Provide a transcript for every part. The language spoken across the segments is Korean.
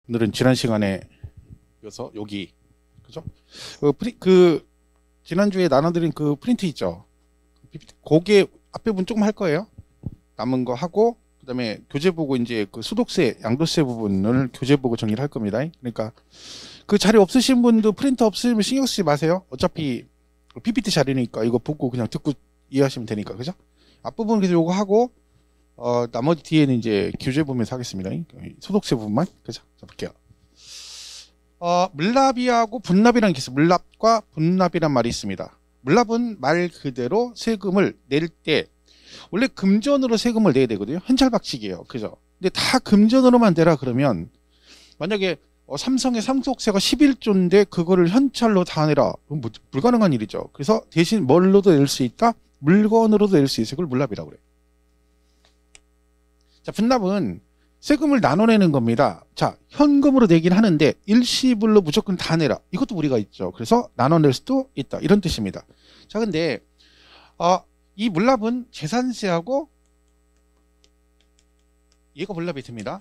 오늘은 지난 시간에 이어서 여기 그죠? 지난주에 나눠드린 그 프린트 있죠? 거기에 앞에 부분 조금 할 거예요. 남은 거 하고 그다음에 교재 보고 이제 그 소득세, 양도세 부분을 교재 보고 정리를 할 겁니다. 그러니까 그 자리 없으신 분도 프린터 없으면 신경 쓰지 마세요. 어차피 PPT 자리니까 이거 보고 그냥 듣고 이해하시면 되니까 그죠? 앞부분 그래서 요거 하고 나머지 뒤에는 이제 교재 보면서 하겠습니다. 소득세 부분만 그죠? 자 볼게요. 물납이하고 분납이라는 게 있어요. 물납과 분납이란 말이 있습니다. 물납은 말 그대로 세금을 낼 때 원래 금전으로 세금을 내야 되거든요. 현찰박치기예요. 그죠? 근데 다 금전으로만 내라 그러면 만약에 삼성의 상속세가 11조인데 그거를 현찰로 다 내라. 그럼 불가능한 일이죠. 그래서 대신 뭘로도 낼 수 있다? 물건으로도 낼 수 있어요. 그걸 물납이라고 그래요. 자, 분납은 세금을 나눠내는 겁니다. 자, 현금으로 내긴 하는데 일시불로 무조건 다 내라. 이것도 우리가 있죠. 그래서 나눠낼 수도 있다. 이런 뜻입니다. 자, 근데 이 물납은 재산세하고 얘가 물납이 됩니다.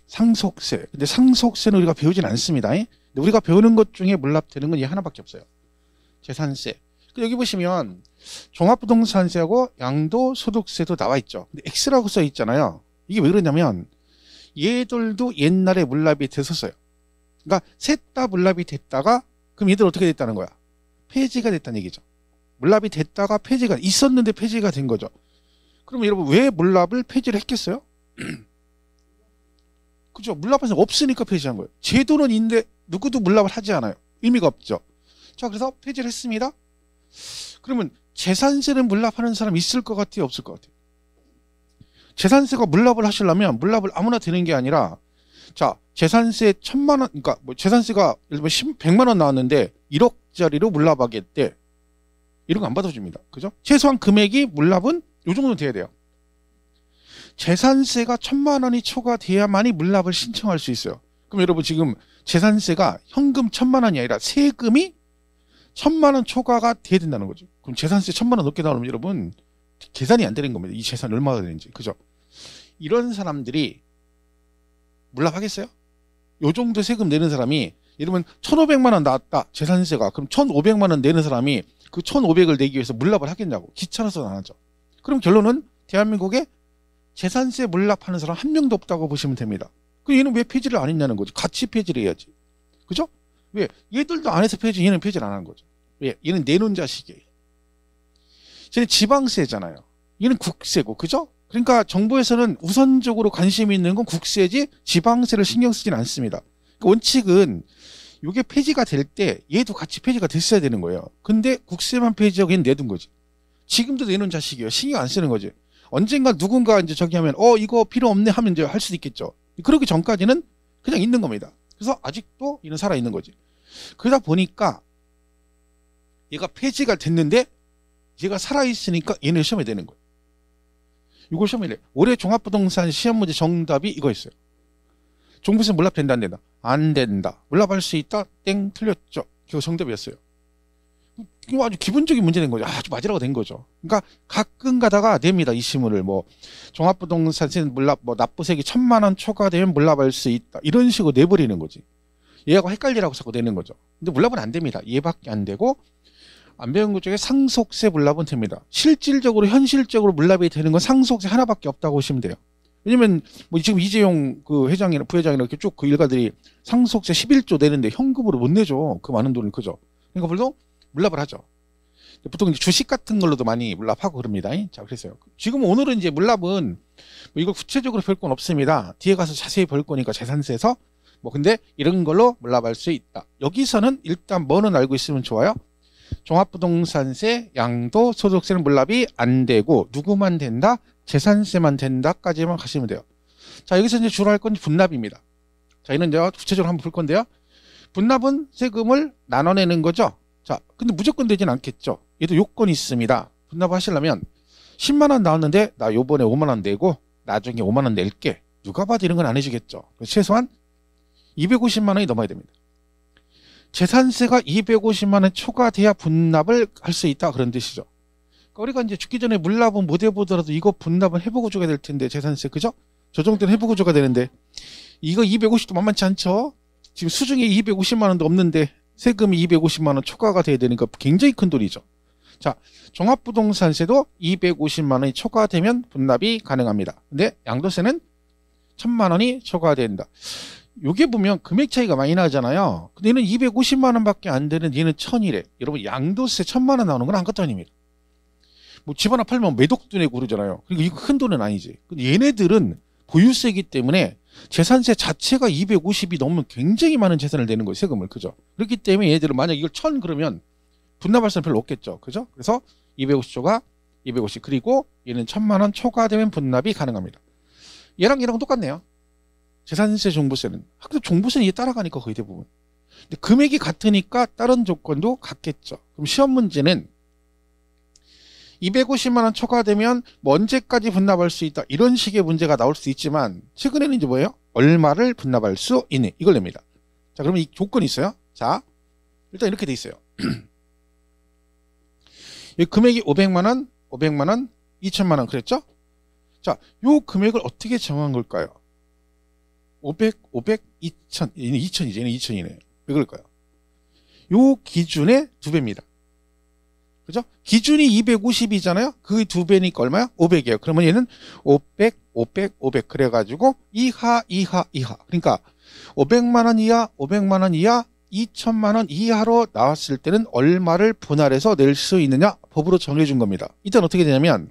상속세. 근데 상속세는 우리가 배우진 않습니다. 근데 우리가 배우는 것 중에 물납되는 건 얘 하나밖에 없어요. 재산세. 여기 보시면 종합부동산세하고 양도소득세도 나와 있죠. 근데 X라고 써 있잖아요. 이게 왜 그러냐면 얘들도 옛날에 물납이 됐었어요. 그러니까 셋 다 물납이 됐다가 그럼 얘들 어떻게 됐다는 거야? 폐지가 됐다는 얘기죠. 물납이 됐다가 폐지가 있었는데 폐지가 된 거죠. 그러면 여러분 왜 물납을 폐지를 했겠어요? 그죠? 물납은 없으니까 폐지한 거예요. 제도는 있는데 누구도 물납을 하지 않아요. 의미가 없죠. 자, 그래서 폐지를 했습니다. 그러면 재산세는 물납하는 사람 있을 것 같아요? 없을 것 같아요? 재산세가 물납을 하시려면 물납을 아무나 되는 게 아니라 자, 재산세 1000만 원, 그러니까 뭐 재산세가 예를 들면 100만 원 나왔는데 1억짜리로 물납하겠대. 이런 거 안 받아줍니다. 그죠? 최소한 금액이 물납은 요 정도 돼야 돼요. 재산세가 1000만 원이 초과돼야만이 물납을 신청할 수 있어요. 그럼 여러분 지금 재산세가 현금 1000만 원이 아니라 세금이 1000만 원 초과가 돼야 된다는 거죠. 그럼 재산세 1000만 원 넘게 나오면 여러분 계산이 안 되는 겁니다. 이 재산이 얼마가 되는지. 그죠? 이런 사람들이 물납하겠어요? 요 정도 세금 내는 사람이 예를 들면 1500만 원 나왔다. 재산세가. 그럼 1500만 원 내는 사람이 그 1500을 내기 위해서 물납을 하겠냐고. 귀찮아서 안 하죠. 그럼 결론은 대한민국에 재산세 물납하는 사람 한 명도 없다고 보시면 됩니다. 그럼 얘는 왜 폐지를 안 했냐는 거지. 같이 폐지를 해야지. 그죠? 왜? 얘들도 안 해서 폐지, 얘는 폐지를 안 하는 거죠. 왜? 얘는 내놓은 자식이에요. 쟤는 지방세잖아요. 얘는 국세고, 그죠? 그러니까 정부에서는 우선적으로 관심이 있는 건 국세지 지방세를 신경 쓰진 않습니다. 그 원칙은 이게 폐지가 될 때 얘도 같이 폐지가 됐어야 되는 거예요. 근데 국세만 폐지하고 얘는 내둔 거지. 지금도 내놓은 자식이에요. 신경 안 쓰는 거지. 언젠가 누군가 이제 저기 하면 이거 필요 없네 하면 이제 할 수도 있겠죠. 그러기 전까지는 그냥 있는 겁니다. 그래서 아직도 얘는 살아 있는 거지. 그러다 보니까 얘가 폐지가 됐는데 얘가 살아 있으니까 얘는 시험에 되는 거예요. 이걸 시험에 내. 올해 종합부동산 시험 문제 정답이 이거였어요. 종부세 물납된다 안 된다? 안 된다. 물납할 수 있다? 땡 틀렸죠. 그거 정답이었어요. 이거 아주 기본적인 문제 된 거죠. 아주 맞으라고 된 거죠. 그러니까 가끔 가다가 냅니다. 이 시문을 뭐 종합부동산세 물납 뭐 납부세기 1000만 원 초과되면 물납할 수 있다. 이런 식으로 내버리는 거지. 얘하고 헷갈리라고 자꾸 내는 거죠. 근데 물납은 안 됩니다. 얘밖에 안 되고 안 배운 것 중에 상속세 물납은 됩니다. 실질적으로 현실적으로 물납이 되는 건 상속세 하나밖에 없다고 보시면 돼요. 왜냐면 뭐 지금 이재용 그 회장이나 부회장이나 이렇게 쭉 그 일가들이 상속세 11조 내는데 현금으로 못 내죠. 그 많은 돈을. 그죠? 그러니까 물론 물납을 하죠. 보통 이제 주식 같은 걸로도 많이 물납하고 그럽니다. 자, 그랬어요. 지금 오늘은 이제 물납은 뭐 이걸 구체적으로 볼 건 없습니다. 뒤에 가서 자세히 볼 거니까 재산세에서 뭐 근데 이런 걸로 물납할 수 있다. 여기서는 일단 뭐는 알고 있으면 좋아요. 종합부동산세, 양도소득세는 물납이 안 되고 누구만 된다? 재산세만 된다까지만 가시면 돼요. 자, 여기서 이제 주로 할 건 분납입니다. 자, 이는 이제 구체적으로 한번 볼 건데요. 분납은 세금을 나눠내는 거죠. 자, 근데 무조건 되진 않겠죠. 얘도 요건이 있습니다. 분납을 하시려면 10만 원 나왔는데 나 요번에 5만 원 내고 나중에 5만 원 낼게. 누가 봐도 이런 건 안 해주겠죠. 최소한 250만 원이 넘어야 됩니다. 재산세가 250만 원 초과돼야 분납을 할 수 있다 그런 뜻이죠. 그러니까 우리가 이제 죽기 전에 물납은 못 해보더라도 이거 분납은 해보고 줘야 될 텐데 재산세 그죠? 저 정도는 해보고 줘야 되는데 이거 250도 만만치 않죠? 지금 수중에 250만 원도 없는데 세금이 250만 원 초과가 돼야 되니까 굉장히 큰 돈이죠. 자, 종합부동산세도 250만 원이 초과되면 분납이 가능합니다. 근데 양도세는 1000만 원이 초과된다. 요게 보면 금액 차이가 많이 나잖아요. 근데 얘는 250만 원밖에 안 되는 얘는 1000이래. 여러분 양도세 1000만 원 나오는 건 아무것도 아닙니다. 뭐 집 하나 팔면 매독도 내고 그러잖아요. 그리고 이거 큰 돈은 아니지. 근데 얘네들은 보유세이기 때문에 재산세 자체가 250이 넘으면 굉장히 많은 재산을 내는 거예요. 세금을. 그죠? 그렇기 때문에 얘들은 만약 이걸 1000 그러면 분납할 수는 별로 없겠죠. 그죠? 그래서 250조가 250 그리고 얘는 1000만 원 초과되면 분납이 가능합니다. 얘랑 똑같네요. 재산세, 종부세는. 근데 종부세는 이게 따라가니까 거의 대부분. 근데 금액이 같으니까 다른 조건도 같겠죠. 그럼 시험 문제는 250만 원 초과되면 뭐 언제까지 분납할 수 있다. 이런 식의 문제가 나올 수 있지만 최근에는 이제 뭐예요? 얼마를 분납할 수 있니? 이걸 냅니다. 자, 그러면 이 조건이 있어요. 자, 일단 이렇게 돼 있어요. 이 금액이 500만 원, 500만 원, 2천만 원 그랬죠? 자, 요 금액을 어떻게 정한 걸까요? 500, 2000, 얘는 2000이지, 얘는 2000이네. 왜 그럴까요? 요 기준의 2배입니다. 그죠? 기준이 250이잖아요? 그 2배니까 얼마야? 500이에요. 그러면 얘는 500, 500, 500 그래가지고 이하. 그러니까 500만 원 이하, 500만 원 이하, 2천만 원 이하로 나왔을 때는 얼마를 분할해서 낼 수 있느냐? 법으로 정해준 겁니다. 일단 어떻게 되냐면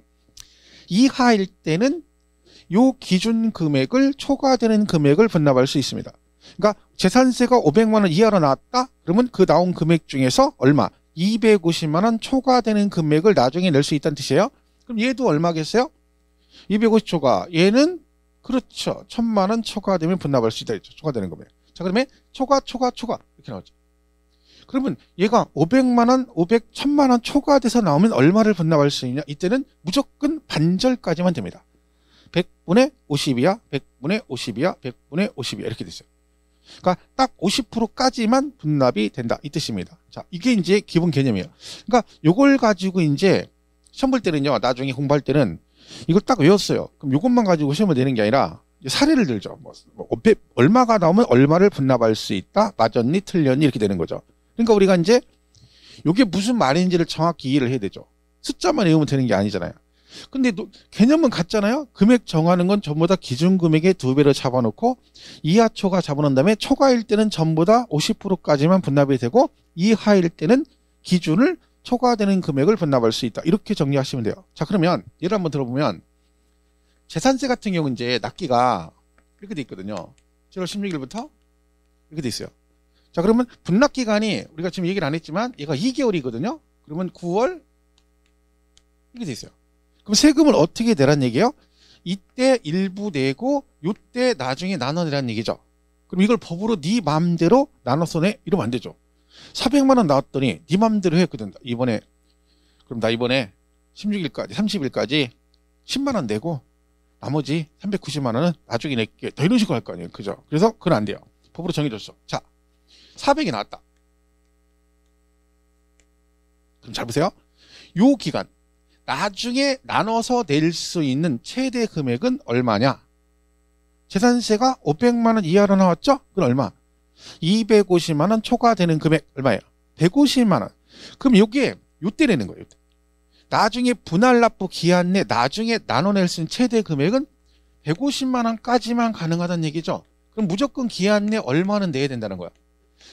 이하일 때는 요 기준 금액을 초과되는 금액을 분납할 수 있습니다. 그러니까 재산세가 500만 원 이하로 나왔다? 그러면 그 나온 금액 중에서 얼마? 250만 원 초과되는 금액을 나중에 낼 수 있다는 뜻이에요. 그럼 얘도 얼마겠어요? 250초과. 얘는 그렇죠. 1000만 원 초과되면 분납할 수 있다 했죠. 초과되는 금액. 자, 그러면 초과 이렇게 나오죠. 그러면 얘가 500만 원, 1000만 원 초과돼서 나오면 얼마를 분납할 수 있냐? 이때는 무조건 반절까지만 됩니다. 100분의 50이야, 100분의 50이야, 100분의 50이야 이렇게 됐어요. 그러니까 딱 50%까지만 분납이 된다 이 뜻입니다. 자, 이게 이제 기본 개념이에요. 그러니까 요걸 가지고 이제 시험 볼 때는요, 나중에 공부할 때는 이걸 딱 외웠어요. 그럼 요것만 가지고 시험을 내는 게 아니라 사례를 들죠. 얼마가 나오면 얼마를 분납할 수 있다, 맞았니, 틀렸니 이렇게 되는 거죠. 그러니까 우리가 이제 요게 무슨 말인지를 정확히 이해를 해야 되죠. 숫자만 외우면 되는 게 아니잖아요. 근데 개념은 같잖아요. 금액 정하는 건 전부 다 기준 금액의 2배로 잡아놓고 이하초가 잡아놓은 다음에 초과일 때는 전부 다 50%까지만 분납이 되고 이하일 때는 기준을 초과되는 금액을 분납할 수 있다. 이렇게 정리하시면 돼요. 자, 그러면 예를 한번 들어보면 재산세 같은 경우 이제 납기가 이렇게 돼 있거든요. 7월 16일부터 이렇게 돼 있어요. 자, 그러면 분납 기간이 우리가 지금 얘기를 안 했지만 얘가 2개월이거든요. 그러면 9월 이렇게 돼 있어요. 그럼 세금을 어떻게 내란 얘기예요? 이때 일부 내고 요때 나중에 나눠내란 얘기죠. 그럼 이걸 법으로 네 맘대로 나눠서 내? 이러면 안 되죠. 400만 원 나왔더니 네 맘대로 했거든. 그럼 나 이번에 16일까지 30일까지 10만 원 내고 나머지 390만 원은 나중에 낼게. 더 이런 식으로 할 거 아니에요. 그죠? 그래서 그건 안 돼요. 법으로 정해줬어. 자, 400이 나왔다. 그럼 잘 보세요. 요 기간 나중에 나눠서 낼 수 있는 최대 금액은 얼마냐? 재산세가 500만 원 이하로 나왔죠? 그건 얼마? 250만 원 초과되는 금액 얼마예요? 150만 원. 그럼 요게 요때 내는 거예요. 요때. 나중에 분할 납부 기한 내 나중에 나눠낼 수 있는 최대 금액은 150만 원까지만 가능하다는 얘기죠. 그럼 무조건 기한 내 얼마는 내야 된다는 거야.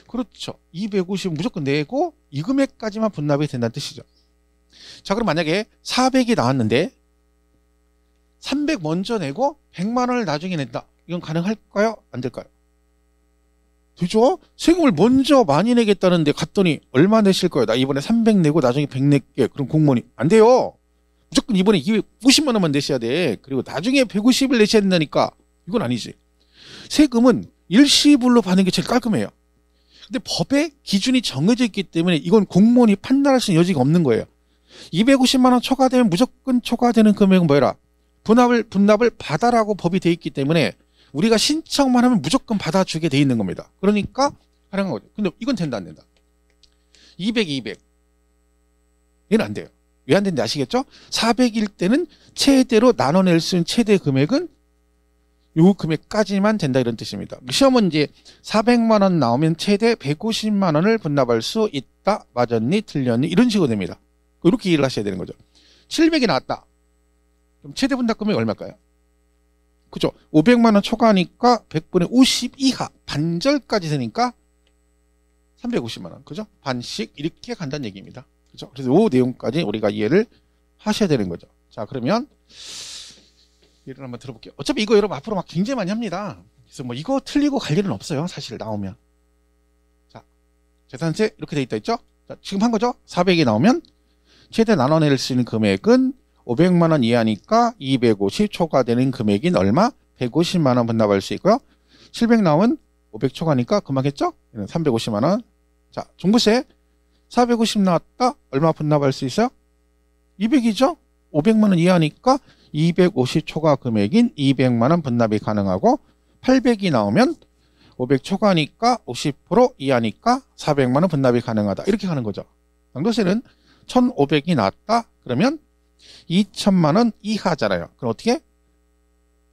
그렇죠. 250 무조건 내고 이 금액까지만 분납이 된다는 뜻이죠. 자, 그럼 만약에 400이 나왔는데 300 먼저 내고 100만 원을 나중에 낸다. 이건 가능할까요? 안 될까요? 되죠? 세금을 먼저 많이 내겠다는데 갔더니 얼마 내실 거예요? 나 이번에 300 내고 나중에 100 낼게. 그럼 공무원이 안 돼요. 무조건 이번에 250만 원만 내셔야 돼. 그리고 나중에 150을 내셔야 된다니까. 이건 아니지. 세금은 일시불로 받는 게 제일 깔끔해요. 근데 법에 기준이 정해져 있기 때문에 이건 공무원이 판단할 수 있는 여지가 없는 거예요. 250만 원 초과되면 무조건 초과되는 금액은 뭐라? 분납을 받아라고 법이 돼 있기 때문에 우리가 신청만 하면 무조건 받아주게 돼 있는 겁니다. 그러니까 가능한 거죠. 근데 이건 된다 안 된다? 200, 200. 얘는 안 돼요. 왜 안 되는지 아시겠죠? 400일 때는 최대로 나눠낼 수 있는 최대 금액은 요 금액까지만 된다 이런 뜻입니다. 시험은 이제 400만 원 나오면 최대 150만 원을 분납할 수 있다. 맞았니? 틀렸니? 이런 식으로 됩니다. 이렇게 이해를 하셔야 되는 거죠. 700이 나왔다. 그럼 최대 분납 금액이 얼마일까요? 그죠? 500만 원 초과하니까 100분의 50 이하 반절까지 되니까 350만 원. 그죠? 반씩 이렇게 간다는 얘기입니다. 그죠? 그래서 이 내용까지 우리가 이해를 하셔야 되는 거죠. 자, 그러면 예를 한번 들어볼게요. 어차피 이거 여러분 앞으로 막 굉장히 많이 합니다. 그래서 뭐 이거 틀리고 갈 일은 없어요. 사실 나오면. 자, 재산세 이렇게 돼 있다 했죠? 자, 지금 한 거죠? 400이 나오면 최대 나눠낼 수 있는 금액은 500만 원 이하니까 250 초과되는 금액인 얼마? 150만 원 분납할 수 있고요. 700 나오면 500 초과니까 그만했죠? 350만 원. 자, 종부세 450 나왔다. 얼마 분납할 수 있어요? 200이죠? 500만 원 이하니까 250 초과 금액인 200만 원 분납이 가능하고 800이 나오면 500 초과니까 50% 이하니까 400만 원 분납이 가능하다. 이렇게 가는 거죠. 양도세는 1,500이 나왔다. 그러면 2천만 원 이하잖아요. 그럼 어떻게?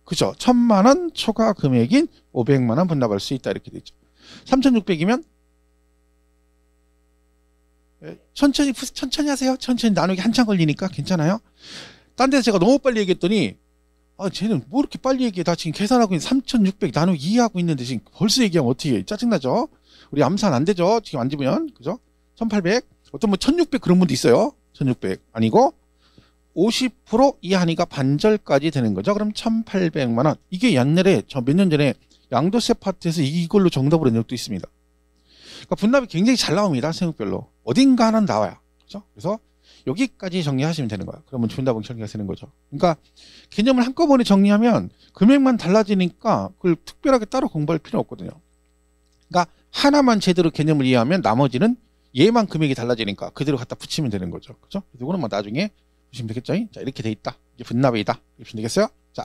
그죠? 1,000만 원 초과 금액인 500만 원 분납할 수 있다. 이렇게 되죠. 3,600이면 천천히 하세요. 천천히 나누기 한참 걸리니까 괜찮아요. 딴 데서 제가 너무 빨리 얘기했더니 쟤는 뭐 이렇게 빨리 얘기해. 나 지금 계산하고 있는 3,600 나누기 2 하고 있는데 지금 벌써 얘기하면 어떻게 해. 짜증나죠? 우리 암산 안 되죠? 지금 안 집으면. 그죠? 1,800 어떤 뭐 1,600 그런 분도 있어요. 1,600 아니고 50% 이하니까 반절까지 되는 거죠. 그럼 1,800만 원. 이게 옛날에 저 몇 년 전에 양도세 파트에서 이걸로 정답으로 낸 적도 있습니다. 그러니까 분납이 굉장히 잘 나옵니다. 세목별로. 어딘가 하나는 나와요. 그죠? 그래서 여기까지 정리하시면 되는 거예요. 그러면 분납은 정리가 되는 거죠. 그러니까 개념을 한꺼번에 정리하면 금액만 달라지니까 그걸 특별하게 따로 공부할 필요 없거든요. 그러니까 하나만 제대로 개념을 이해하면 나머지는 얘만 금액이 달라지니까 그대로 갖다 붙이면 되는 거죠. 그죠? 이거는 뭐 나중에 보시면 되겠죠? 자, 이렇게 돼 있다. 이게 분납이다. 이렇게 보시면 되겠어요? 자.